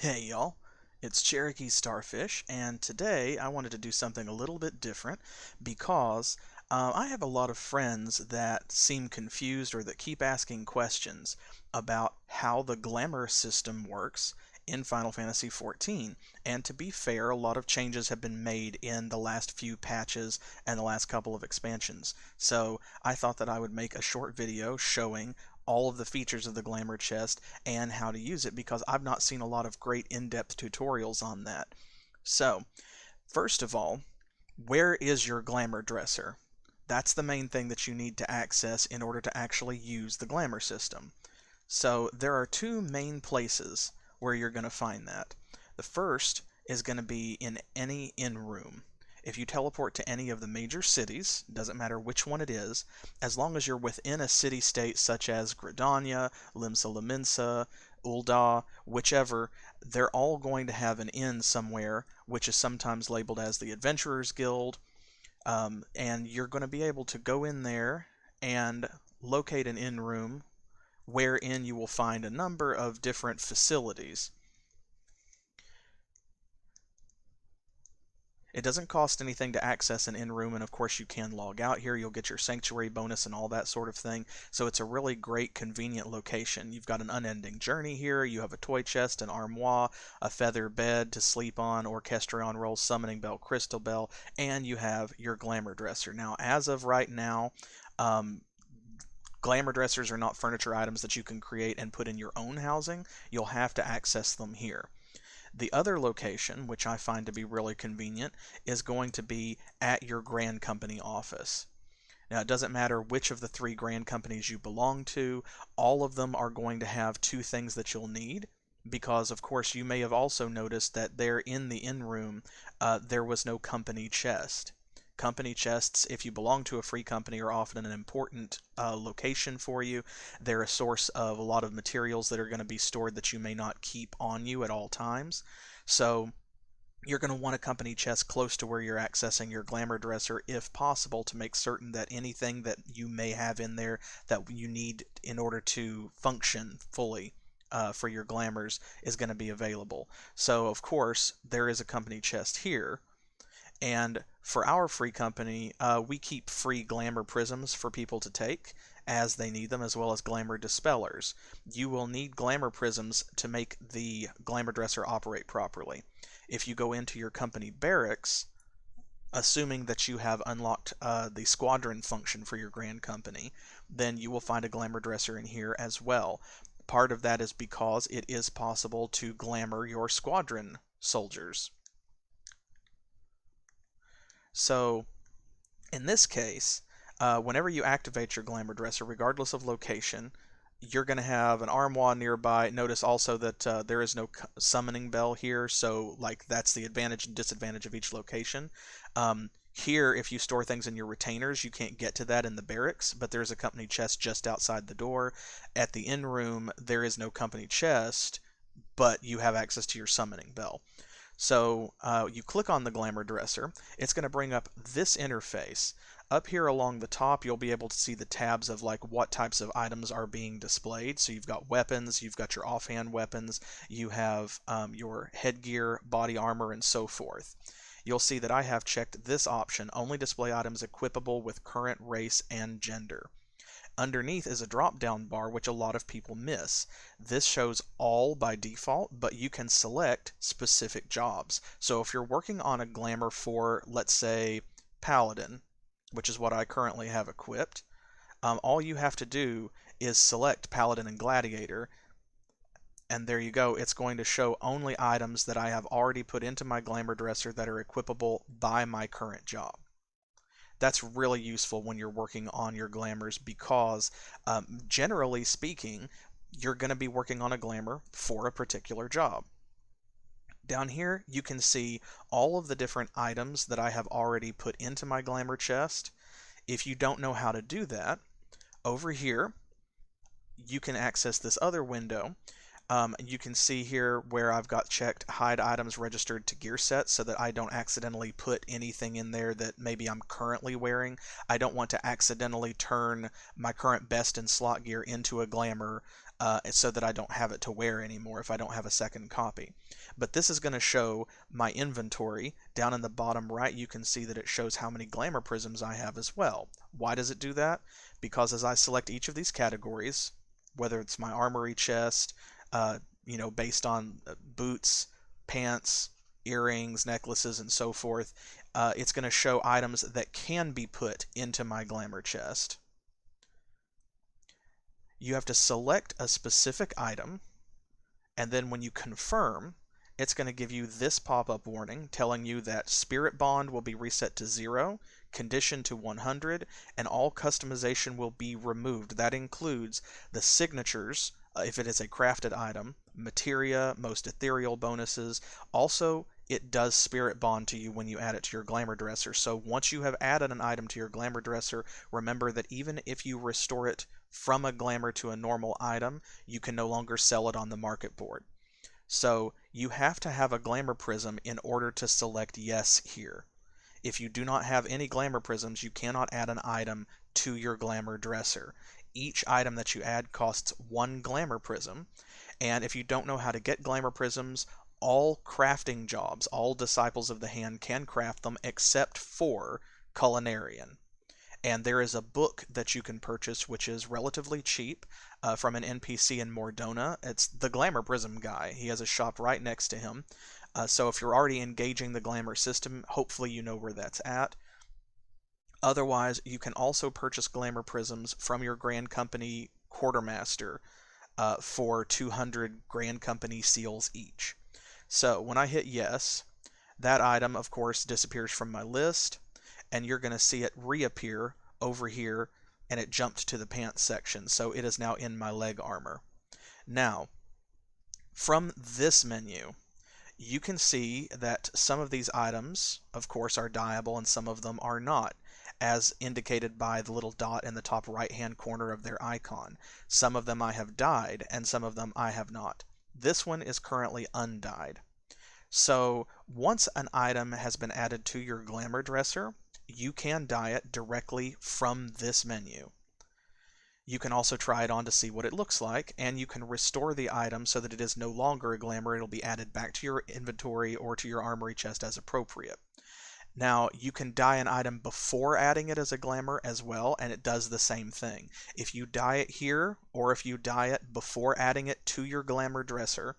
Hey y'all, it's CherokeeStarfish, and today I wanted to do something a little bit different because I have a lot of friends that seem confused or that keep asking questions about how the glamour system works in Final Fantasy XIV. And to be fair, a lot of changes have been made in the last few patches and the last couple of expansions. So I thought that I would make a short video showing all of the features of the glamour chest and how to use it because I've not seen a lot of great in-depth tutorials on that. So, first of all, where is your glamour dresser? That's the main thing that you need to access in order to actually use the glamour system. So, there are two main places where you're going to find that. The first is going to be in any inn room. If you teleport to any of the major cities, doesn't matter which one it is, as long as you're within a city-state such as Gridania, Limsa Lominsa, Ul'dah, whichever, they're all going to have an inn somewhere, which is sometimes labeled as the Adventurers Guild, and you're going to be able to go in there and locate an inn room wherein you will find a number of different facilities. It doesn't cost anything to access an in-room, and of course you can log out here. You'll get your sanctuary bonus and all that sort of thing. So it's a really great, convenient location. You've got an unending journey here. You have a toy chest, an armoire, a feather bed to sleep on, orchestrion roll, summoning bell, crystal bell, and you have your glamour dresser. Now, as of right now, glamour dressers are not furniture items that you can create and put in your own housing. You'll have to access them here. The other location, which I find to be really convenient, is going to be at your Grand Company office. Now, it doesn't matter which of the three Grand Companies you belong to, all of them are going to have two things that you'll need, because, of course, you may have also noticed that there in the inn room, there was no company chest. Company chests, if you belong to a free company, are often an important location for you. They're a source of a lot of materials that are going to be stored that you may not keep on you at all times. So you're going to want a company chest close to where you're accessing your glamour dresser if possible to make certain that anything that you may have in there that you need in order to function fully for your glamours is going to be available. So of course there is a company chest here. And for our free company, we keep free glamour prisms for people to take as they need them, as well as glamour dispellers. You will need glamour prisms to make the glamour dresser operate properly. If you go into your company barracks, assuming that you have unlocked the squadron function for your grand company, then you will find a glamour dresser in here as well. Part of that is because it is possible to glamour your squadron soldiers. So in this case, whenever you activate your glamour dresser, regardless of location, you're going to have an armoire nearby. Notice also that there is no summoning bell here, so like that's the advantage and disadvantage of each location. Here, if you store things in your retainers, you can't get to that in the barracks, but there's a company chest just outside the door. At the inn room, there is no company chest, but you have access to your summoning bell. So you click on the glamour dresser. It's going to bring up this interface. Up here along the top, you'll be able to see the tabs of like what types of items are being displayed. So you've got weapons, you've got your offhand weapons, you have your headgear, body armor, and so forth. You'll see that I have checked this option, only display items equipable with current race and gender. Underneath is a drop-down bar, which a lot of people miss. This shows all by default, but you can select specific jobs. So if you're working on a glamour for, let's say, Paladin, which is what I currently have equipped, all you have to do is select Paladin and Gladiator, and there you go. It's going to show only items that I have already put into my glamour dresser that are equipable by my current job. That's really useful when you're working on your glamours because, generally speaking, you're going to be working on a glamour for a particular job. Down here, you can see all of the different items that I have already put into my glamour chest. If you don't know how to do that, over here, you can access this other window. You can see here where I've got checked hide items registered to gear sets so that I don't accidentally put anything in there that maybe I'm currently wearing. I don't want to accidentally turn my current best in slot gear into a glamour so that I don't have it to wear anymore if I don't have a second copy. But this is going to show my inventory. Down in the bottom right, you can see that it shows how many Glamour Prisms I have as well. Why does it do that? Because as I select each of these categories, whether it's my armory chest, based on boots, pants, earrings, necklaces, and so forth, it's going to show items that can be put into my glamour chest. You have to select a specific item, and then when you confirm, it's going to give you this pop-up warning telling you that Spirit Bond will be reset to 0, Condition to 100, and all customization will be removed. That includes the signatures, if it is a crafted item, materia, most ethereal bonuses. Also, it does Spirit Bond to you when you add it to your Glamour Dresser. So once you have added an item to your Glamour Dresser, remember that even if you restore it from a Glamour to a normal item, you can no longer sell it on the market board. So you have to have a Glamour Prism in order to select yes here. If you do not have any Glamour Prisms, you cannot add an item to your Glamour Dresser. Each item that you add costs 1 Glamour Prism, and if you don't know how to get Glamour Prisms, all crafting jobs, all Disciples of the Hand can craft them except for Culinarian. And there is a book that you can purchase which is relatively cheap from an NPC in Mordona. It's the Glamour Prism guy. He has a shop right next to him. So if you're already engaging the Glamour system, hopefully you know where that's at. Otherwise, you can also purchase Glamour Prisms from your Grand Company Quartermaster for 200 Grand Company seals each. So when I hit yes, that item, of course, disappears from my list, and you're going to see it reappear over here, and it jumped to the pants section, so it is now in my leg armor. Now, from this menu, you can see that some of these items, of course, are dyeable and some of them are not, as indicated by the little dot in the top right-hand corner of their icon. Some of them I have dyed, and some of them I have not. This one is currently undyed. So once an item has been added to your Glamour Dresser, you can dye it directly from this menu. You can also try it on to see what it looks like, and you can restore the item so that it is no longer a Glamour. It'll be added back to your inventory or to your armory chest as appropriate. Now, you can dye an item before adding it as a Glamour as well, and it does the same thing. If you dye it here, or if you dye it before adding it to your Glamour Dresser,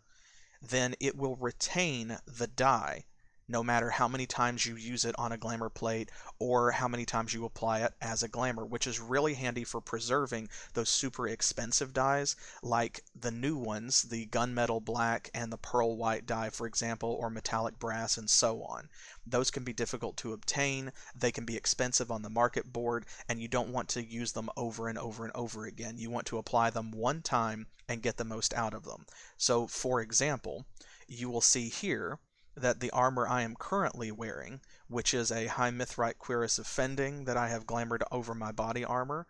then it will retain the dye no matter how many times you use it on a Glamour plate or how many times you apply it as a Glamour, which is really handy for preserving those super expensive dyes like the new ones, the gunmetal black and the pearl white dye, for example, or metallic brass and so on. Those can be difficult to obtain, they can be expensive on the market board, and you don't want to use them over and over and over again. You want to apply them one time and get the most out of them. So, for example, you will see here that the armor I am currently wearing, which is a High Mithrite Cuirass of Fending that I have glamoured over my body armor,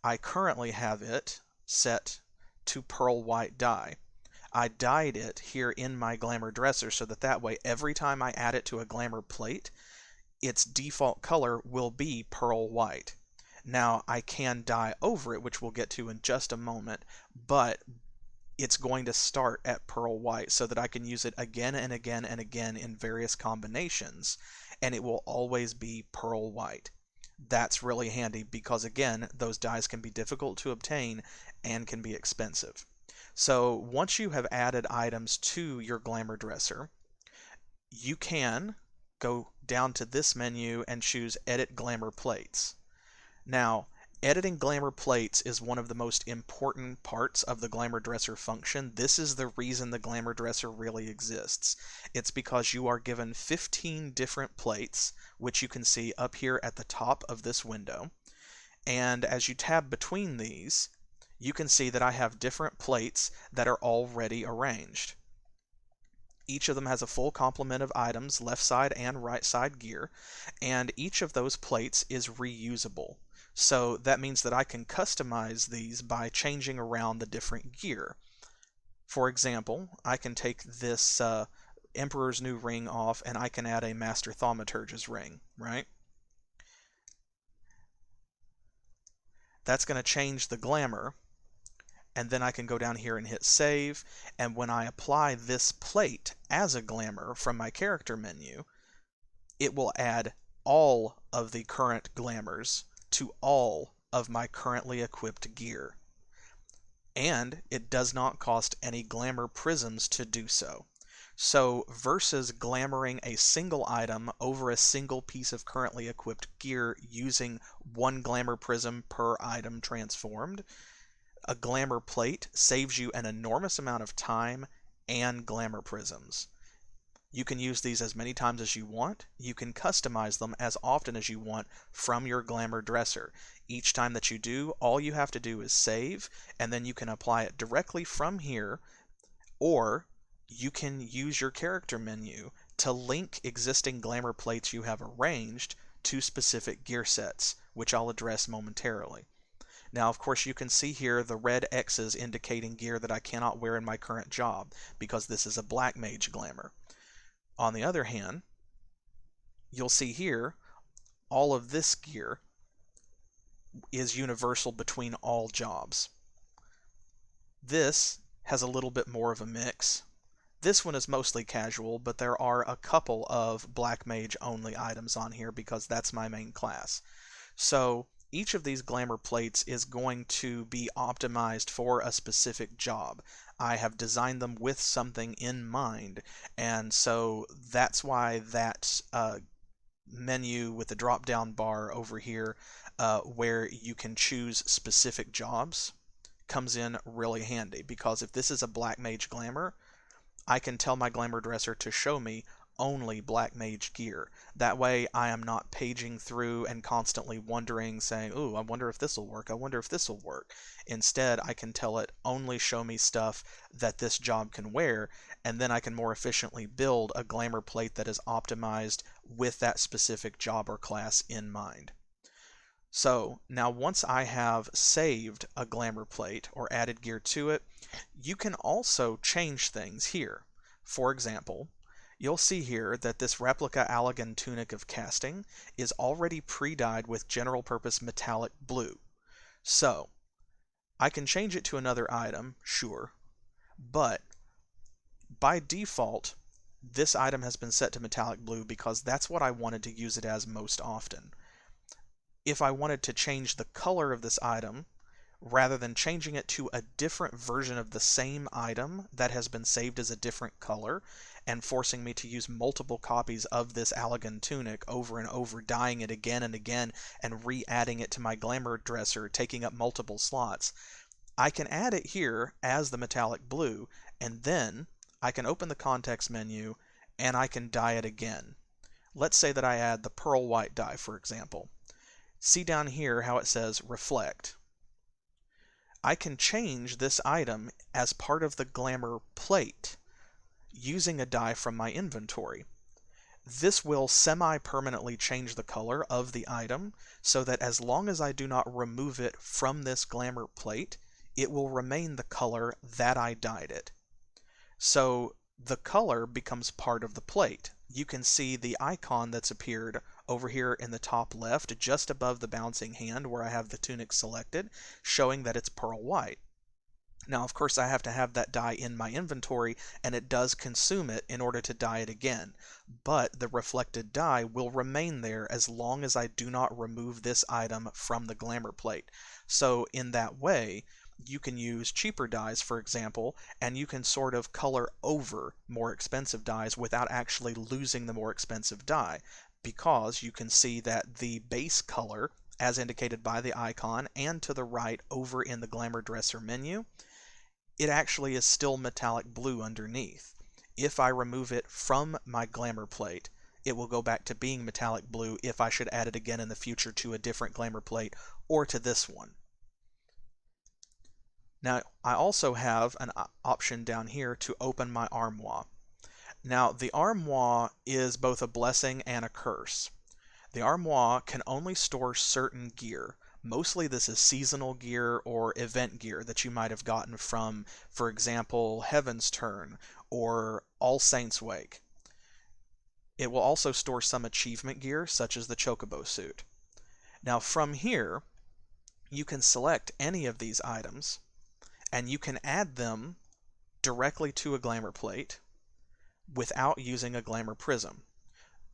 I currently have it set to pearl white dye. I dyed it here in my Glamour Dresser so that way every time I add it to a Glamour plate, its default color will be pearl white. Now, I can dye over it, which we'll get to in just a moment, but it's going to start at pearl white so that I can use it again and again and again in various combinations, and it will always be pearl white. That's really handy because, again, those dyes can be difficult to obtain and can be expensive. So once you have added items to your Glamour Dresser, you can go down to this menu and choose Edit Glamour Plates. Now, editing Glamour plates is one of the most important parts of the Glamour Dresser function. This is the reason the Glamour Dresser really exists. It's because you are given 15 different plates, which you can see up here at the top of this window. And as you tab between these, you can see that I have different plates that are already arranged. Each of them has a full complement of items, left side and right side gear, and each of those plates is reusable. So that means that I can customize these by changing around the different gear. For example, I can take this Emperor's New Ring off and I can add a Master Thaumaturge's ring, right? That's going to change the glamour, and then I can go down here and hit save, and when I apply this plate as a glamour from my character menu, it will add all of the current glamours to all of my currently equipped gear. And it does not cost any glamour prisms to do so. So versus glamoring a single item over a single piece of currently equipped gear using one glamour prism per item transformed, a glamour plate saves you an enormous amount of time and glamour prisms. You can use these as many times as you want. You can customize them as often as you want from your glamour dresser. Each time that you do, all you have to do is save, and then you can apply it directly from here, or you can use your character menu to link existing glamour plates you have arranged to specific gear sets, which I'll address momentarily. Now, of course, you can see here the red X's indicating gear that I cannot wear in my current job, because this is a Black Mage glamour. On the other hand, you'll see here all of this gear is universal between all jobs. This has a little bit more of a mix. This one is mostly casual, but there are a couple of Black Mage only items on here because that's my main class. So each of these glamour plates is going to be optimized for a specific job. I have designed them with something in mind, and so that's why that menu with the drop down bar over here where you can choose specific jobs comes in really handy, because if this is a Black Mage glamour, I can tell my glamour dresser to show me only Black Mage gear. That way I am not paging through and constantly wondering, saying, ooh, I wonder if this will work, I wonder if this will work. Instead, I can tell it only show me stuff that this job can wear, and then I can more efficiently build a glamour plate that is optimized with that specific job or class in mind. So now once I have saved a glamour plate or added gear to it, you can also change things here. For example, you'll see here that this replica Allagan tunic of casting is already pre-dyed with general purpose metallic blue. So I can change it to another item, sure, but by default this item has been set to metallic blue because that's what I wanted to use it as most often. If I wanted to change the color of this item, rather than changing it to a different version of the same item that has been saved as a different color, and forcing me to use multiple copies of this Allagan tunic over and over, dyeing it again and again, and re-adding it to my glamour dresser, taking up multiple slots, I can add it here as the metallic blue, and then I can open the context menu and I can dye it again. Let's say that I add the pearl white dye, for example. See down here how it says reflect. I can change this item as part of the glamour plate using a dye from my inventory. This will semi-permanently change the color of the item so that as long as I do not remove it from this glamour plate, it will remain the color that I dyed it. So the color becomes part of the plate. You can see the icon that's appeared over here in the top left, just above the bouncing hand where I have the tunic selected, showing that it's pearl white. Now, of course, I have to have that dye in my inventory, and it does consume it in order to dye it again. But the reflected dye will remain there as long as I do not remove this item from the glamour plate. So in that way, you can use cheaper dyes, for example, and you can sort of color over more expensive dyes without actually losing the more expensive dye, because you can see that the base color, as indicated by the icon and to the right over in the glamour dresser menu, it actually is still metallic blue underneath. If I remove it from my glamour plate, it will go back to being metallic blue if I should add it again in the future to a different glamour plate or to this one. Now, I also have an option down here to open my Armoire. Now, the Armoire is both a blessing and a curse. The Armoire can only store certain gear. Mostly this is seasonal gear or event gear that you might have gotten from, for example, Heaven's Turn or All Saints' Wake. It will also store some achievement gear, such as the Chocobo suit. Now from here, you can select any of these items, and you can add them directly to a glamour plate without using a glamour prism.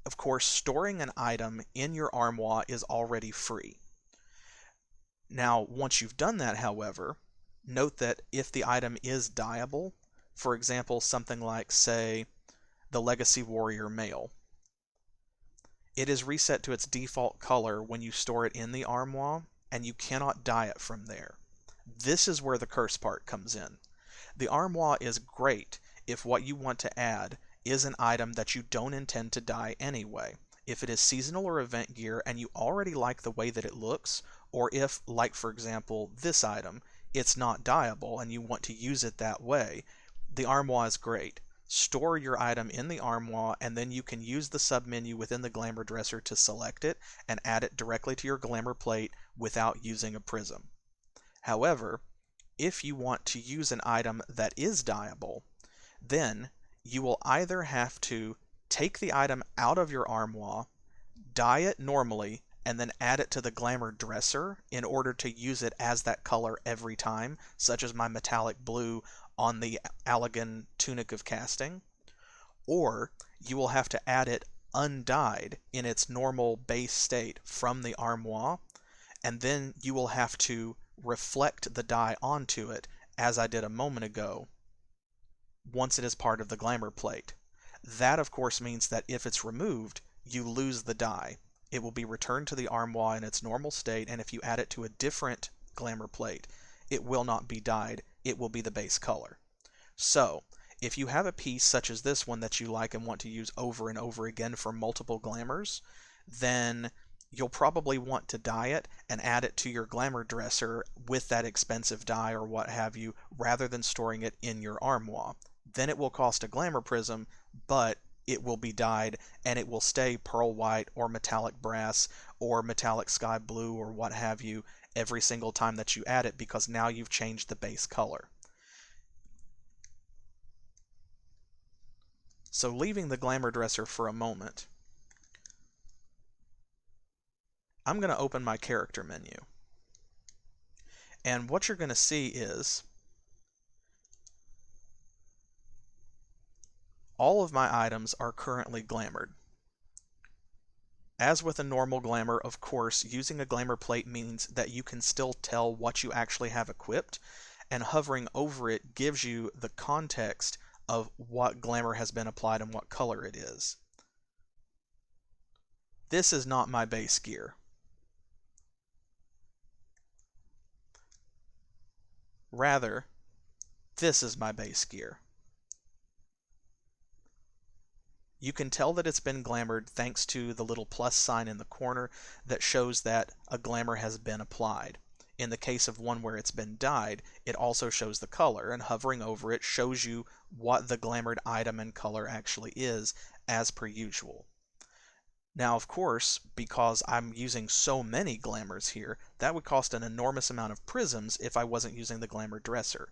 Of course, storing an item in your armoire is already free. Now, once you've done that, however, note that if the item is dyeable, for example, something like, say, the Legacy Warrior Mail, it is reset to its default color when you store it in the armoire, and you cannot dye it from there. This is where the curse part comes in. The armoire is great if what you want to add is an item that you don't intend to dye anyway. If it is seasonal or event gear and you already like the way that it looks, or if, like for example, this item, it's not dyeable and you want to use it that way, the armoire is great. Store your item in the armoire, and then you can use the submenu within the glamour dresser to select it and add it directly to your glamour plate without using a prism. However, if you want to use an item that is dyeable, then you will either have to take the item out of your armoire, dye it normally, and then add it to the glamour dresser in order to use it as that color every time, such as my metallic blue on the Allegan Tunic of Casting, or you will have to add it undyed in its normal base state from the armoire, and then you will have to reflect the dye onto it, as I did a moment ago, once it is part of the glamour plate. That, of course, means that if it's removed, you lose the dye. It will be returned to the armoire in its normal state, and if you add it to a different glamour plate, it will not be dyed. It will be the base color. So, if you have a piece such as this one that you like and want to use over and over again for multiple glamours, then you'll probably want to dye it and add it to your glamour dresser with that expensive dye or what have you, rather than storing it in your armoire. Then it will cost a glamour prism, but it will be dyed and it will stay pearl white or metallic brass or metallic sky blue or what have you every single time that you add it, because now you've changed the base color. So leaving the glamour dresser for a moment, I'm going to open my character menu. And what you're going to see is all of my items are currently glamored. As with a normal glamour, of course, using a glamour plate means that you can still tell what you actually have equipped, and hovering over it gives you the context of what glamour has been applied and what color it is. This is not my base gear. Rather, this is my base gear. You can tell that it's been glamored thanks to the little plus sign in the corner that shows that a glamour has been applied. In the case of one where it's been dyed, it also shows the color, and hovering over it shows you what the glamored item and color actually is, as per usual. Now, of course, because I'm using so many glamours here, that would cost an enormous amount of prisms if I wasn't using the glamour dresser.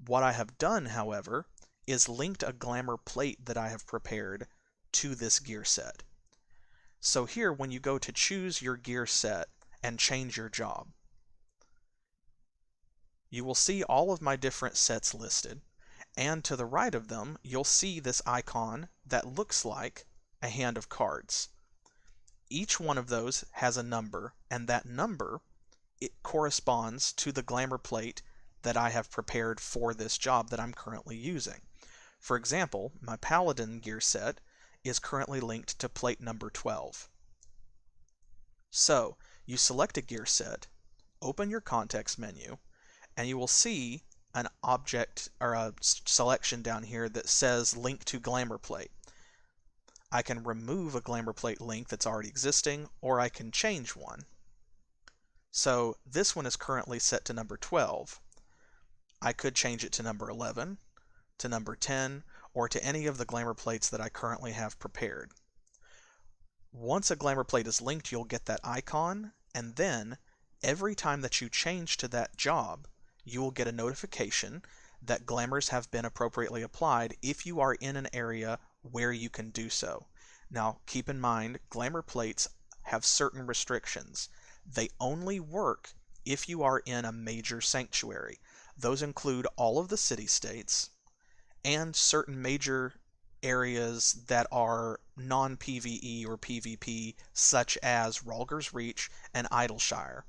What I have done, however, is linked a glamour plate that I have prepared to this gear set. So here, when you go to choose your gear set and change your job, you will see all of my different sets listed, and to the right of them, you'll see this icon that looks like a hand of cards. Each one of those has a number, and that number, it corresponds to the glamour plate that I have prepared for this job that I'm currently using. For example, my Paladin gear set is currently linked to plate number 12. So, you select a gear set, open your context menu, and you will see an object or a selection down here that says link to glamour plate. I can remove a glamour plate link that's already existing, or I can change one. So this one is currently set to number 12. I could change it to number 11, to number 10, or to any of the glamour plates that I currently have prepared. Once a glamour plate is linked, you'll get that icon, and then every time that you change to that job, you will get a notification that glamours have been appropriately applied if you are in an area where you can do so. Now, keep in mind, glamour plates have certain restrictions. They only work if you are in a major sanctuary. Those include all of the city-states and certain major areas that are non-PvE or PvP, such as Rhalgr's Reach and Idleshire.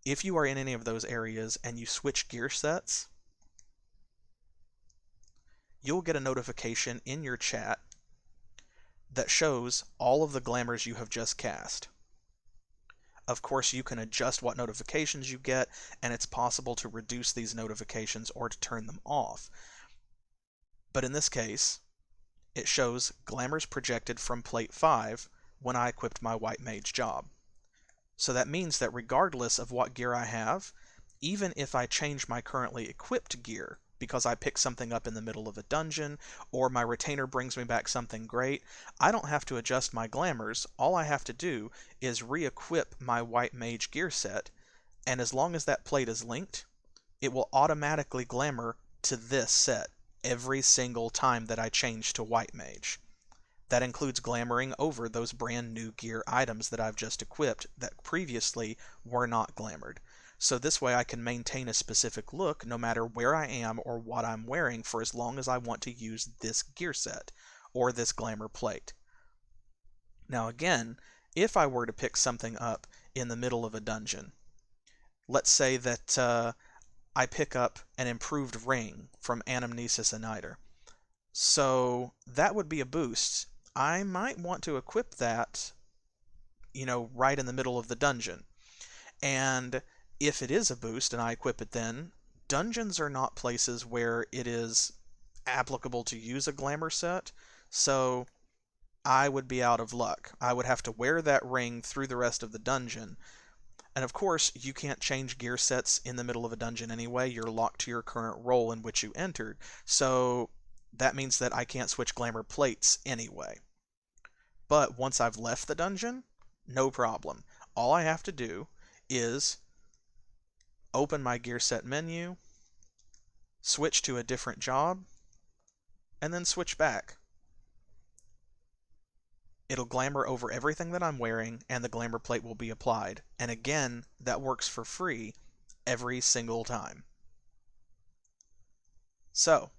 If you are in any of those areas and you switch gear sets, you'll get a notification in your chat that shows all of the glamours you have just cast. Of course, you can adjust what notifications you get, and it's possible to reduce these notifications or to turn them off. But in this case, it shows glamours projected from plate 5 when I equipped my White Mage job. So that means that regardless of what gear I have, even if I change my currently equipped gear because I pick something up in the middle of a dungeon or my retainer brings me back something great, I don't have to adjust my glamours. All I have to do is re-equip my White Mage gear set, and as long as that plate is linked, it will automatically glamour to this set every single time that I change to White Mage. That includes glamoring over those brand new gear items that I've just equipped that previously were not glamored. So this way I can maintain a specific look no matter where I am or what I'm wearing for as long as I want to use this gear set or this glamour plate. Now again, if I were to pick something up in the middle of a dungeon, let's say that I pick up an improved ring from Anamnesis and Niter. So that would be a boost. I might want to equip that, right in the middle of the dungeon. And if it is a boost and I equip it then, dungeons are not places where it is applicable to use a glamour set, so I would be out of luck. I would have to wear that ring through the rest of the dungeon. And of course, you can't change gear sets in the middle of a dungeon anyway. You're locked to your current role in which you entered. So that means that I can't switch glamour plates anyway. But once I've left the dungeon, no problem. All I have to do is open my gear set menu, switch to a different job, and then switch back. It'll glamour over everything that I'm wearing, and the glamour plate will be applied. And again, that works for free every single time. So,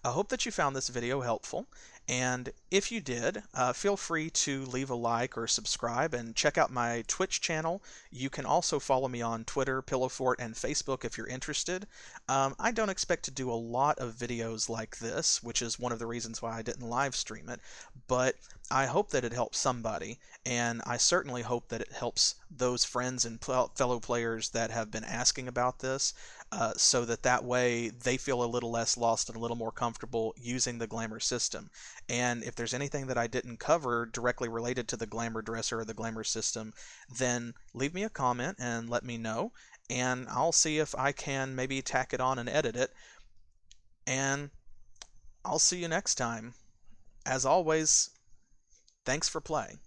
I hope that you found this video helpful, and if you did, feel free to leave a like or subscribe and check out my Twitch channel. You can also follow me on Twitter, Pillowfort, and Facebook if you're interested. I don't expect to do a lot of videos like this, which is one of the reasons why I didn't live stream it, but I hope that it helps somebody, and I certainly hope that it helps those friends and fellow players that have been asking about this, so that way they feel a little less lost and a little more comfortable using the glamour system. And if there's anything that I didn't cover directly related to the glamour dresser or the glamour system, then leave me a comment and let me know, and I'll see if I can maybe tack it on and edit it. And I'll see you next time. As always, thanks for playing.